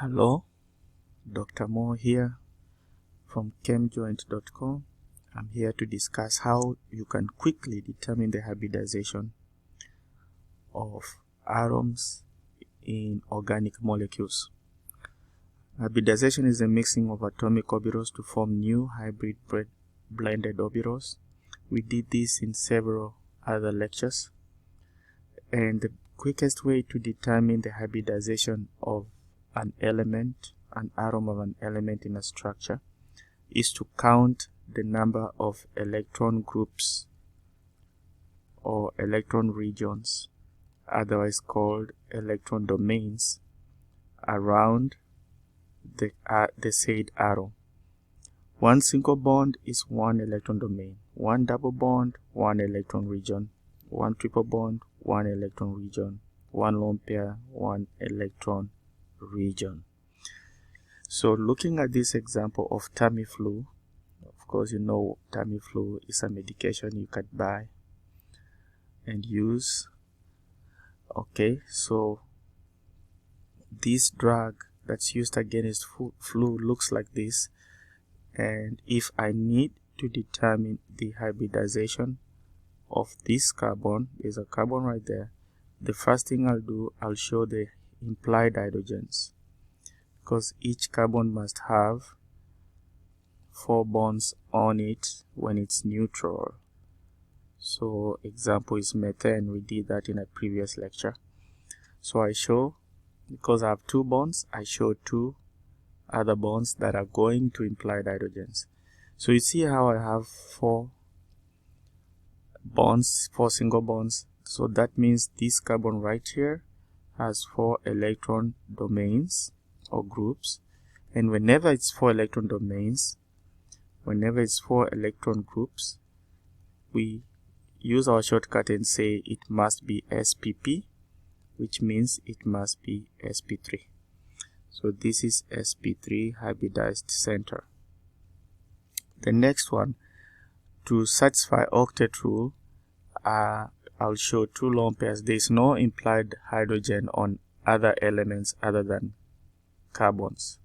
Hello, Dr. Moore here from chemjoint.com. I'm here to discuss how you can quickly determine the hybridization of atoms in organic molecules. Hybridization is the mixing of atomic orbitals to form new hybrid blended orbitals. We did this in several other lectures, and the quickest way to determine the hybridization of an atom of an element in a structure is to count the number of electron groups or electron regions, otherwise called electron domains, around the said atom. One single bond is one electron domain, one double bond, one electron region, one triple bond, one electron region, one lone pair, one electron region. So looking at this example of Tamiflu, of course you know Tamiflu is a medication you can buy and use. Okay, so this drug that's used against flu looks like this, and if I need to determine the hybridization of this carbon, there's a carbon right there, the first thing I'll do, I'll show the implied hydrogens, because each carbon must have 4 bonds on it when it's neutral. So example is methane. We did that in a previous lecture. So I show, because I have 2 bonds, I show 2 other bonds that are going to implied hydrogens. So you see how I have 4 bonds, 4 single bonds. So that means this carbon right here has 4 electron domains or groups, and whenever it's 4 electron domains, whenever it's 4 electron groups, we use our shortcut and say it must be SPP, which means it must be sp3. So this is sp3 hybridized center. The next one, to satisfy octet rule, I'll show 2 lone pairs. There is no implied hydrogen on other elements other than carbons.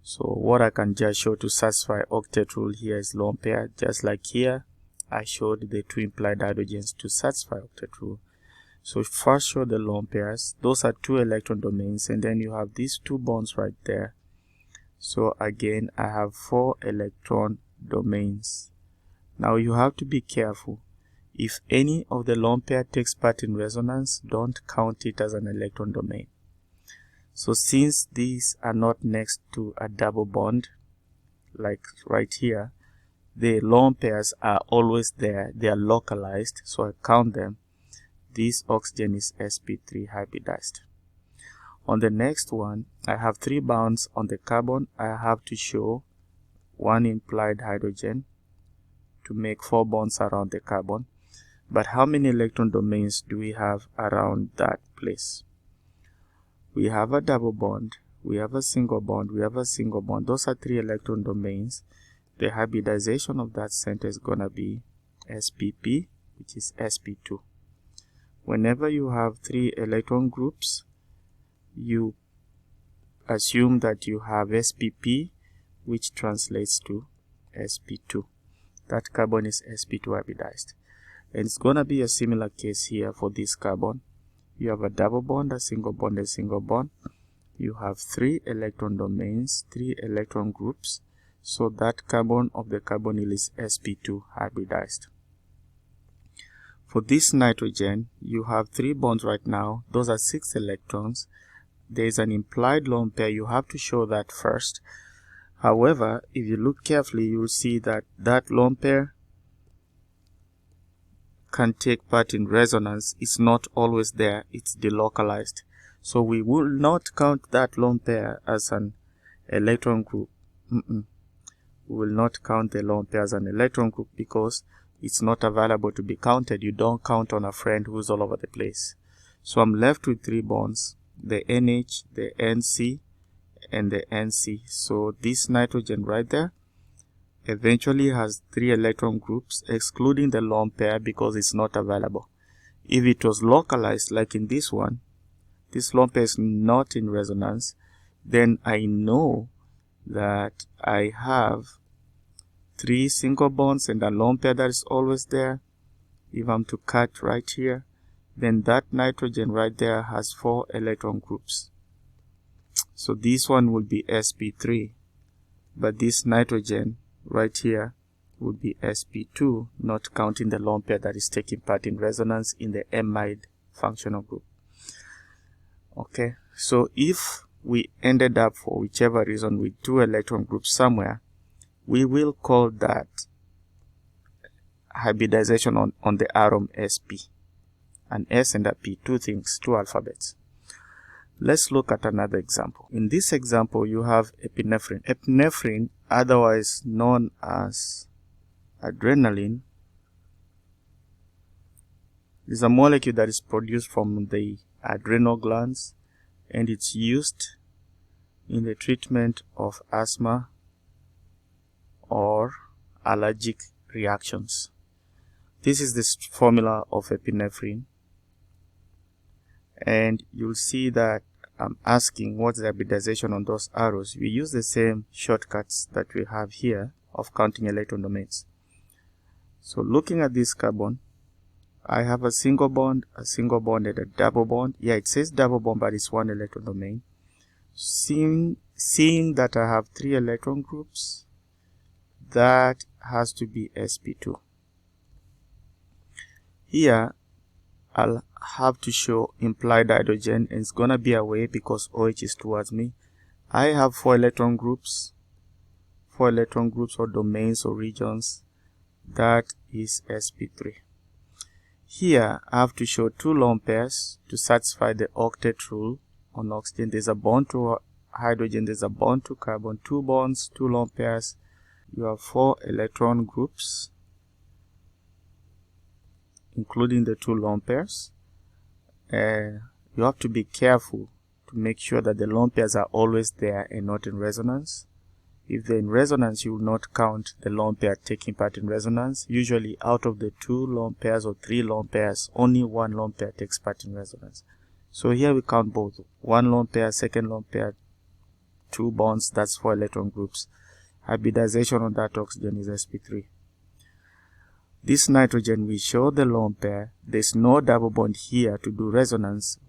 So what I can just show to satisfy octet rule here is lone pair, just like here I showed the 2 implied hydrogens to satisfy octet rule. So first show the lone pairs. Those are 2 electron domains, and then you have these 2 bonds right there. So again I have 4 electron domains. Now you have to be careful. If any of the lone pair takes part in resonance, don't count it as an electron domain. So since these are not next to a double bond, like right here, the lone pairs are always there. They are localized, so I count them. This oxygen is sp3 hybridized. On the next one, I have 3 bonds on the carbon. I have to show 1 implied hydrogen to make 4 bonds around the carbon. But how many electron domains do we have around that place? We have a double bond, we have a single bond, we have a single bond. Those are 3 electron domains. The hybridization of that center is going to be spp, which is sp2. Whenever you have 3 electron groups, you assume that you have spp, which translates to sp2. That carbon is sp2 hybridized. And it's going to be a similar case here for this carbon. You have a double bond, a single bond, a single bond. You have 3 electron domains, 3 electron groups. So that carbon of the carbonyl is sp2 hybridized. For this nitrogen, you have 3 bonds right now. Those are 6 electrons. There is an implied lone pair. You have to show that first. However, if you look carefully, you will see that that lone pair can take part in resonance. It's not always there, it's delocalized. So we will not count that lone pair as an electron group. We will not count the lone pair as an electron group because it's not available to be counted. You don't count on a friend who's all over the place. So I'm left with 3 bonds, the NH, the NC, and the NC. So this nitrogen right there eventually has 3 electron groups, excluding the lone pair because it's not available. If it was localized, like in this one, this lone pair is not in resonance, then I know that I have 3 single bonds and a lone pair that is always there. If I'm to cut right here, then that nitrogen right there has 4 electron groups. So this one will be sp3, but this nitrogen right here would be sp2, not counting the lone pair that is taking part in resonance in the amide functional group. Okay, so if we ended up, for whichever reason, with 2 electron groups somewhere, we will call that hybridization on the atom sp. And S and a P, 2 things, 2 alphabets. Let's look at another example. In this example, you have epinephrine. Epinephrine, otherwise known as adrenaline, is a molecule that is produced from the adrenal glands, and it's used in the treatment of asthma or allergic reactions. This is the formula of epinephrine, and you'll see that I'm asking what's the hybridization on those arrows. We use the same shortcuts that we have here of counting electron domains. So looking at this carbon, I have a single bond, and a double bond. Yeah, it says double bond, but it's 1 electron domain. Seeing that I have 3 electron groups, that has to be sp2. Here, I'll have to show implied hydrogen, and it's gonna be away because OH is towards me. I have 4 electron groups or domains or regions. That is sp3. Here, I have to show 2 lone pairs to satisfy the octet rule on oxygen. There's a bond to hydrogen, there's a bond to carbon, 2 bonds, 2 lone pairs. You have 4 electron groups, including the 2 lone pairs. You have to be careful to make sure that the lone pairs are always there and not in resonance. If they're in resonance, you will not count the lone pair taking part in resonance. Usually out of the 2 lone pairs or 3 lone pairs, only 1 lone pair takes part in resonance. So here we count both. 1 lone pair, second lone pair, 2 bonds, that's 4 electron groups. Hybridization on that oxygen is sp3. This nitrogen, we show the lone pair. There's no double bond here to do resonance.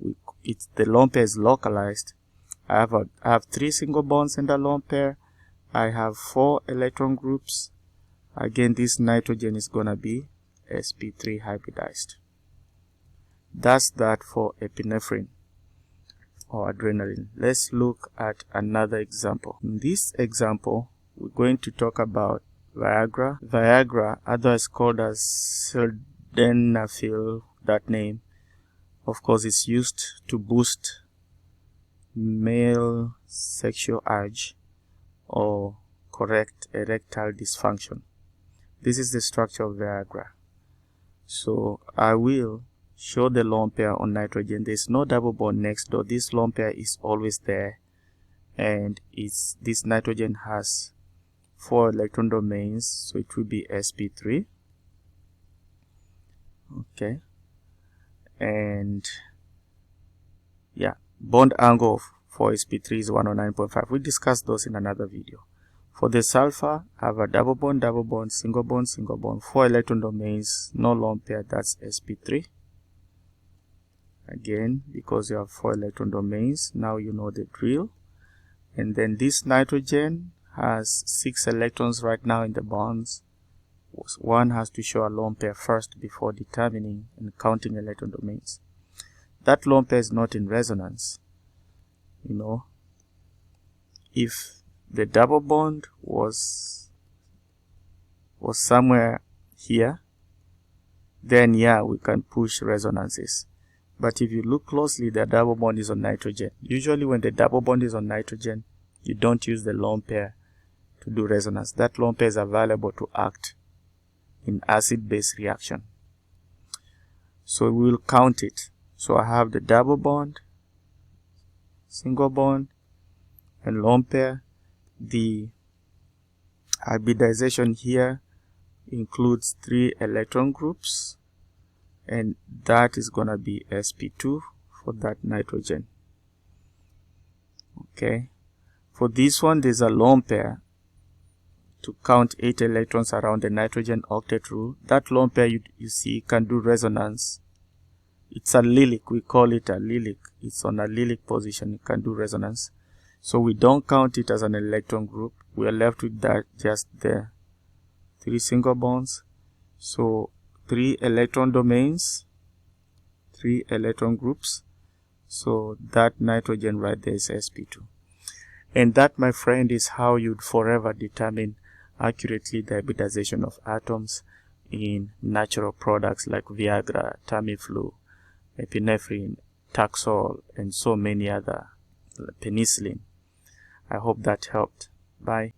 The lone pair is localized. I have 3 single bonds and a lone pair. I have 4 electron groups. Again, this nitrogen is gonna be sp3 hybridized. That's that for epinephrine or adrenaline. Let's look at another example. In this example, we're going to talk about Viagra. Viagra, otherwise called as sildenafil, that name, of course, is used to boost male sexual urge or correct erectile dysfunction. This is the structure of Viagra. So I will show the lone pair on nitrogen. There's no double bond next door. This lone pair is always there, and this nitrogen has 4 electron domains, so it will be sp3. Okay, and yeah, bond angle for sp3 is 109.5. We discussed those in another video. For the sulfur, I have a double bond, single bond, 4 electron domains, no lone pair, that's sp3. Again, because you have 4 electron domains, now you know the drill. And then this nitrogen has 6 electrons right now in the bonds. One has to show a lone pair first before determining and counting electron domains. That lone pair is not in resonance. You know, if the double bond was somewhere here, then yeah, we can push resonances. But if you look closely, the double bond is on nitrogen. Usually when the double bond is on nitrogen, you don't use the lone pair to do resonance. That lone pair is available to act in acid-base reaction. So we will count it. So I have the double bond, single bond, and lone pair. The hybridization here includes 3 electron groups, and that is gonna be sp2 for that nitrogen. Okay, For this one, there's a lone pair to count 8 electrons around the nitrogen octet rule. That lone pair you see can do resonance. It's a allylic, we call it a allylic. It's on a allylic position, it can do resonance. So we don't count it as an electron group. We are left with that, just the 3 single bonds. So 3 electron domains, 3 electron groups. So that nitrogen right there is sp2. And that, my friend, is how you'd forever determine accurately the hybridization of atoms in natural products like Viagra, Tamiflu, epinephrine, Taxol, and so many other, penicillin. I hope that helped. Bye.